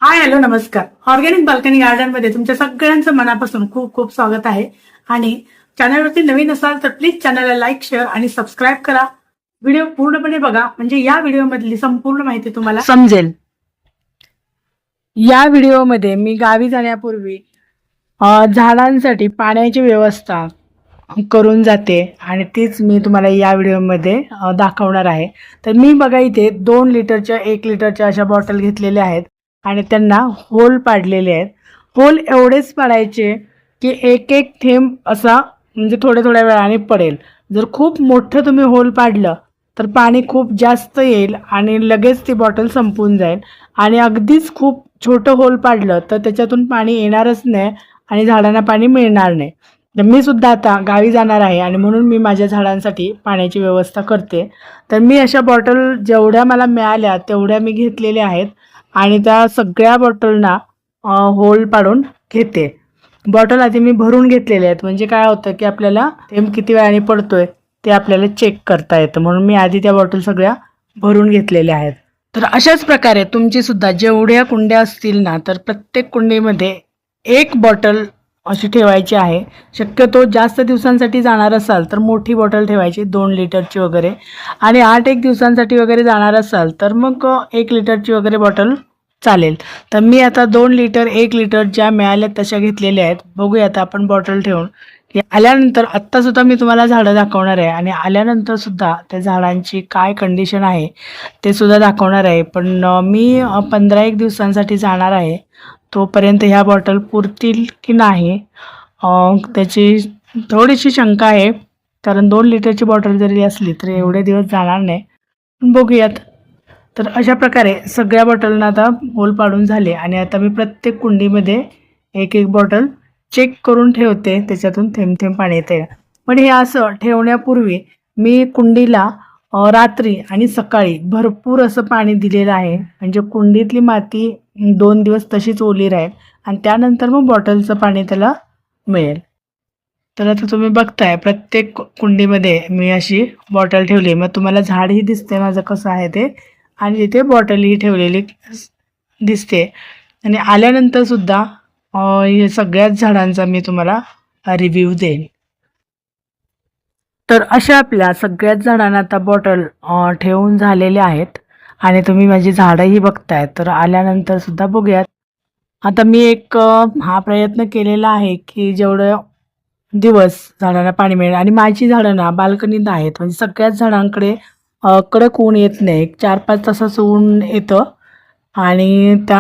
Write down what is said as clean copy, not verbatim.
Hi hello नमस्कार. Organic balcony garden मध्ये तुमच्या सगळ्यांचं मनापासून खूप खूप स्वागत आहे. आणि चॅनलवरती नवीन असाल तर प्लीज चॅनलला लाईक शेअर आणि सबस्क्राईब करा. व्हिडिओ पूर्णपणे बघा म्हणजे या व्हिडिओ मधली संपूर्ण माहिती तुम्हाला समजेल. या व्हिडिओमध्ये मी गावी जाण्यापूर्वी झाडांसाठी पाण्याची व्यवस्था करून जाते आणि तीच मी तुम्हाला या व्हिडिओमध्ये दाखवणार आहे. तर मी बघा इथे 2 लिटरच्या 1 लिटरच्या अशा बॉटल घेतलेल्या आहेत आणि त्यांना होल पाडलेले आहेत. होल एवढेच पाडायचे की एक एक थेंब असा म्हणजे थोड्या थोड्या वेळाने पडेल. जर खूप मोठं तुम्ही होल पाडलं तर पाणी खूप जास्त येईल आणि लगेच ती बॉटल संपून जाईल. आणि अगदीच खूप छोटं होल पाडलं तर त्याच्यातून पाणी येणारच नाही आणि झाडांना पाणी मिळणार नाही. तर मी सुद्धा आता गावी जाणार आहे आणि म्हणून मी माझ्या झाडांसाठी पाण्याची व्यवस्था करते. तर मी अशा बॉटल जेवढ्या मला मिळाल्या तेवढ्या मी घेतलेल्या आहेत आणि त्या सगळ्या बॉटलना होल पाडून घेते. बॉटल आधी मी भरून घेतलेल्या आहेत म्हणजे काय होतं की आपल्याला थेंब किती वेळाने पडतोय ते आपल्याला चेक करता येतं, म्हणून मी आधी त्या बॉटल सगळ्या भरून घेतलेल्या आहेत. तर अशाच प्रकारे तुमची सुद्धा जेवढ्या कुंड्या असतील ना तर प्रत्येक कुंडीमध्ये एक बॉटल अशी ठेवायची आहे. शक्यतो जास्त दिवसांसाठी जाणार असाल तर मोठी बॉटल ठेवायची 2 लिटरची वगैरे, आणि 8 दिवसांसाठी वगैरे जाणार असाल तर मग 1 लिटरची वगैरे बॉटल चालेल. तर मी आता 2 लिटर 1 लिटर ज्या मिळाल्या तशा घेतलेल्या आहेत. बघूया आता आपण बॉटल ठेवून आल्यानंतर आत्तासुद्धा मी तुम्हाला झाडं दाखवणार आहे आणि आल्यानंतर सुद्धा त्या झाडांची काय कंडिशन आहे ते सुद्धा दाखवणार आहे. पण मी 15-1 दिवसांसाठी जाणार आहे. तोपर्यंत ह्या बॉटल पुरतील की नाही त्याची थोडीशी शंका आहे, कारण 2 लिटरची बॉटल जरी असली तरी एवढे दिवस जाणार नाही. बघूयात. तर अशा प्रकारे सगळ्या बॉटलना आता होल पाडून झाले आणि आता मी प्रत्येक कुंडीमध्ये एक एक बॉटल चेक करून ठेवते, त्याच्यातून थेंब थेंब पाणी येते. पण हे असं ठेवण्यापूर्वी मी कुंडीला रात्री आणि सकाळी भरपूर असं पाणी दिलेलं आहे, म्हणजे कुंडीतली माती 2 दिवस तशीच ओली राहील आणि त्यानंतर मग बॉटलचं पाणी त्याला मिळेल. तर आता तुम्ही बघताय प्रत्येक कुंडीमध्ये मी अशी बॉटल ठेवली. मग तुम्हाला झाडही दिसते माझं कसं आहे ते, आणि तिथे बॉटलही ठेवलेली दिसते. आणि आल्यानंतर सुद्धा हे सगळ्याच झाडांचा मी तुम्हाला रिव्ह्यू देईन. तर अशा आपल्या सगळ्याच झाडांना आता बॉटल ठेवून झालेल्या आहेत आणि तुम्ही माझी झाडंही बघताय. तर आल्यानंतर सुद्धा बघूयात. आता मी एक हा प्रयत्न केलेला आहे की जेवढं दिवस झाडांना पाणी मिळेल, आणि माझी झाडं ना बाल्कनीत आहेत म्हणजे सगळ्याच झाडांकडे कडक ऊन येत नाही. 4-5 तासाचं ऊन येतं आणि त्या